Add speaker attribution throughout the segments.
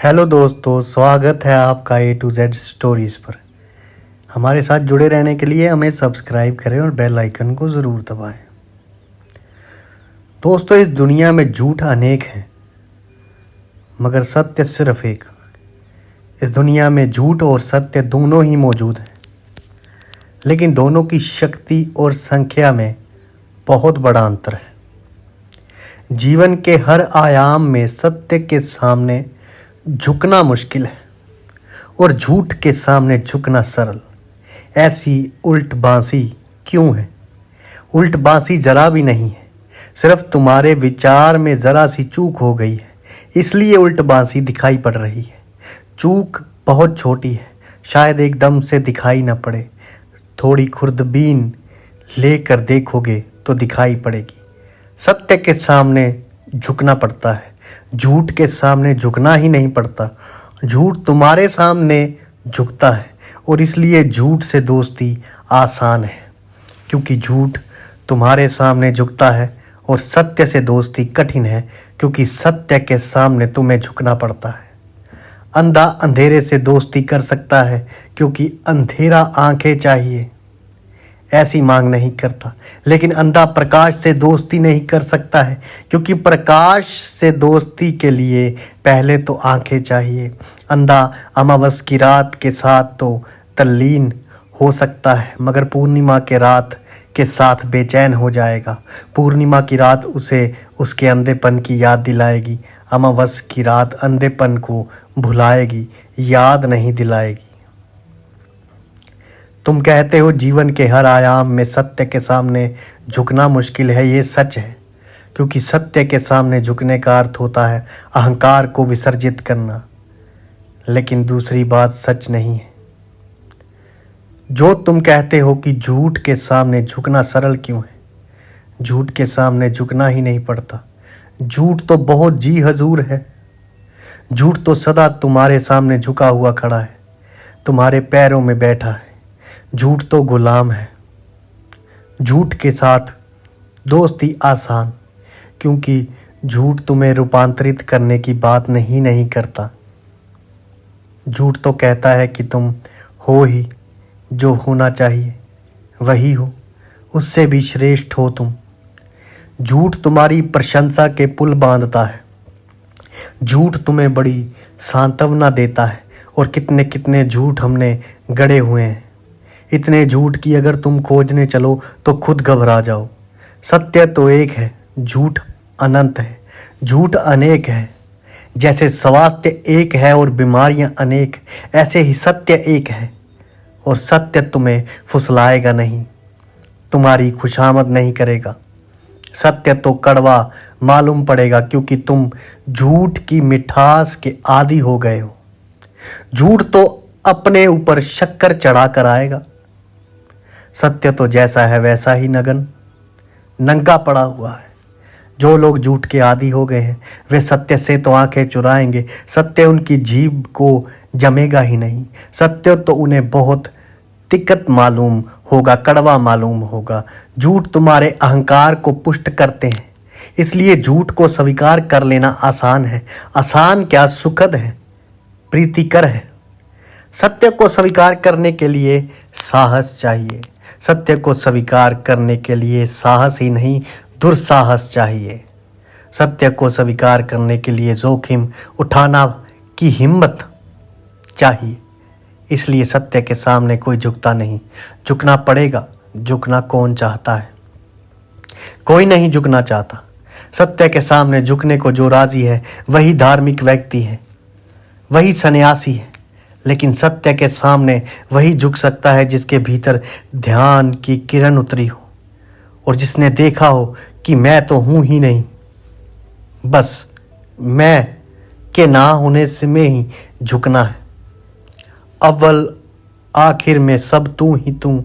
Speaker 1: Hello दोस्तों, स्वागत है आपका A to Z स्टोरीज़ पर। हमारे साथ जुड़े रहने के लिए हमें सब्सक्राइब करें और बेल आइकन को ज़रूर दबाएं। दोस्तों, इस दुनिया में झूठ अनेक हैं मगर सत्य सिर्फ एक। इस दुनिया में झूठ और सत्य दोनों ही मौजूद हैं, लेकिन दोनों की शक्ति और संख्या में बहुत बड़ा अंतर है। जीवन के हर आयाम में सत्य के सामने झुकना मुश्किल है और झूठ के सामने झुकना सरल। ऐसी उल्ट बांसी क्यों है? उल्ट बांसी जरा भी नहीं है, सिर्फ तुम्हारे विचार में ज़रा सी चूक हो गई है, इसलिए उल्ट बांसी दिखाई पड़ रही है। चूक बहुत छोटी है, शायद एकदम से दिखाई न पड़े। थोड़ी खुर्दबीन लेकर देखोगे तो दिखाई पड़ेगी। सत्य के सामने झुकना पड़ता है, झूठ के सामने झुकना ही नहीं पड़ता। झूठ तुम्हारे सामने झुकता है और इसलिए झूठ से दोस्ती आसान है, क्योंकि झूठ तुम्हारे सामने झुकता है, और सत्य से दोस्ती कठिन है, क्योंकि सत्य के सामने तुम्हें झुकना पड़ता है। अंधा अंधेरे से दोस्ती कर सकता है, क्योंकि अंधेरा आंखें चाहिए, ऐसी मांग नहीं करता। लेकिन अंधा प्रकाश से दोस्ती नहीं कर सकता है, क्योंकि प्रकाश से दोस्ती के लिए पहले तो आंखें चाहिए। अंधा अमावस की रात के साथ तो तल्लीन हो सकता है, मगर पूर्णिमा के रात के साथ बेचैन हो जाएगा। पूर्णिमा की रात उसे उसके अंधेपन की याद दिलाएगी, अमावस की रात अंधेपन को भुलाएगी, याद नहीं दिलाएगी। तुम कहते हो जीवन के हर आयाम में सत्य के सामने झुकना मुश्किल है। ये सच है, क्योंकि सत्य के सामने झुकने का अर्थ होता है अहंकार को विसर्जित करना। लेकिन दूसरी बात सच नहीं है। जो तुम कहते हो कि झूठ के सामने झुकना सरल क्यों है, झूठ के सामने झुकना ही नहीं पड़ता। झूठ तो बहुत जी हजूर है। झूठ तो सदा तुम्हारे सामने झुका हुआ खड़ा है, तुम्हारे पैरों में बैठा है। झूठ तो गुलाम है। झूठ के साथ दोस्ती आसान, क्योंकि झूठ तुम्हें रूपांतरित करने की बात नहीं करता। झूठ तो कहता है कि तुम हो ही जो होना चाहिए, वही हो, उससे भी श्रेष्ठ हो तुम। झूठ तुम्हारी प्रशंसा के पुल बांधता है। झूठ तुम्हें बड़ी सांत्वना देता है, और कितने कितने झूठ हमने गढ़े हुए हैं। इतने झूठ की अगर तुम खोजने चलो तो खुद घबरा जाओ। सत्य तो एक है, झूठ अनंत है। झूठ अनेक है। जैसे स्वास्थ्य एक है और बीमारियां अनेक, ऐसे ही सत्य एक है, और सत्य तुम्हें फुसलाएगा नहीं, तुम्हारी खुशामद नहीं करेगा। सत्य तो कड़वा मालूम पड़ेगा, क्योंकि तुम झूठ की मिठास के आदी हो गए हो। झूठ तो अपने ऊपर शक्कर चढ़ा कर आएगा। सत्य तो जैसा है वैसा ही नंगा पड़ा हुआ है। जो लोग झूठ के आदी हो गए हैं, वे सत्य से तो आंखें चुराएंगे। सत्य उनकी जीभ को जमेगा ही नहीं। सत्य तो उन्हें बहुत तिक्कत मालूम होगा, कड़वा मालूम होगा। झूठ तुम्हारे अहंकार को पुष्ट करते हैं, इसलिए झूठ को स्वीकार कर लेना आसान है। आसान क्या, सुखद है, प्रीतिकर है। सत्य को स्वीकार करने के लिए साहस चाहिए। सत्य को स्वीकार करने के लिए साहस ही नहीं, दुस्साहस चाहिए। सत्य को स्वीकार करने के लिए जोखिम उठाना की हिम्मत चाहिए। इसलिए सत्य के सामने कोई झुकता नहीं। झुकना पड़ेगा। झुकना कौन चाहता है? कोई नहीं झुकना चाहता। सत्य के सामने झुकने को जो राजी है वही धार्मिक व्यक्ति है, वही सन्यासी है। लेकिन सत्य के सामने वही झुक सकता है जिसके भीतर ध्यान की किरण उतरी हो, और जिसने देखा हो कि मैं तो हूं ही नहीं, बस मैं के ना होने से में ही झुकना है। अव्वल आखिर में सब तू ही तू,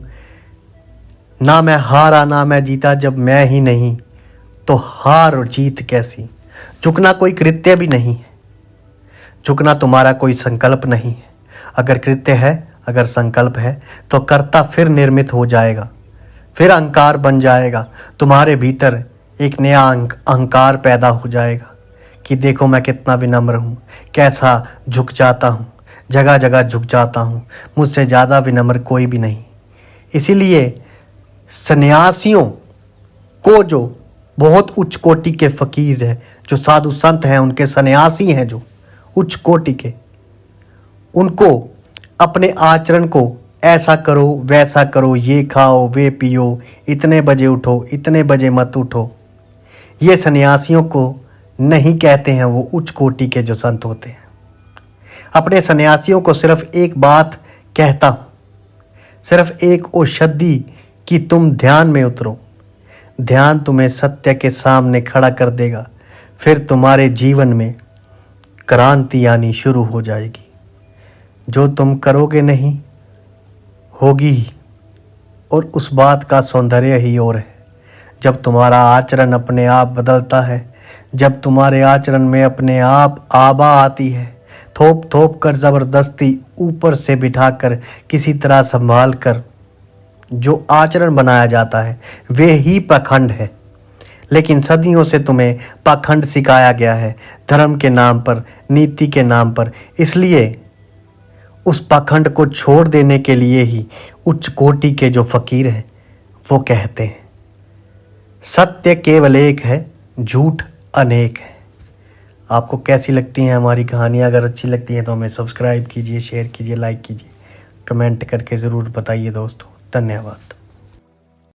Speaker 1: ना मैं हारा ना मैं जीता। जब मैं ही नहीं तो हार और जीत कैसी? झुकना कोई कृत्य भी नहीं है। झुकना तुम्हारा कोई संकल्प नहीं है। अगर कृत्य है, अगर संकल्प है, तो कर्ता फिर निर्मित हो जाएगा, फिर अहंकार बन जाएगा। तुम्हारे भीतर एक नया अहंकार पैदा हो जाएगा कि देखो मैं कितना विनम्र हूँ, कैसा झुक जाता हूँ, जगह जगह झुक जाता हूँ, मुझसे ज़्यादा विनम्र कोई भी नहीं। इसीलिए सन्यासियों को, जो बहुत उच्च कोटि के फ़कीर हैं, जो साधु संत हैं, उनके सन्यासी हैं जो उच्च कोटि के, उनको अपने आचरण को ऐसा करो वैसा करो, ये खाओ वे पियो, इतने बजे उठो इतने बजे मत उठो, ये सन्यासियों को नहीं कहते हैं वो उच्च कोटि के जो संत होते हैं। अपने सन्यासियों को सिर्फ एक बात कहता हूँ, सिर्फ एक औषधि कि तुम ध्यान में उतरो। ध्यान तुम्हें सत्य के सामने खड़ा कर देगा, फिर तुम्हारे जीवन में क्रांति आनी शुरू हो जाएगी। जो तुम करोगे नहीं होगी ही, और उस बात का सौंदर्य ही और है। जब तुम्हारा आचरण अपने आप बदलता है, जब तुम्हारे आचरण में अपने आप आभा आती है, थोप थोप कर ज़बरदस्ती ऊपर से बिठाकर किसी तरह संभाल कर जो आचरण बनाया जाता है वे ही पाखंड है। लेकिन सदियों से तुम्हें पाखंड सिखाया गया है, धर्म के नाम पर, नीति के नाम पर। इसलिए उस पाखंड को छोड़ देने के लिए ही उच्च कोटि के जो फ़कीर हैं वो कहते हैं सत्य केवल एक है, झूठ अनेक है। आपको कैसी लगती हैं हमारी कहानियाँ? अगर अच्छी लगती हैं तो हमें सब्सक्राइब कीजिए, शेयर कीजिए, लाइक कीजिए, कमेंट करके ज़रूर बताइए दोस्तों। धन्यवाद।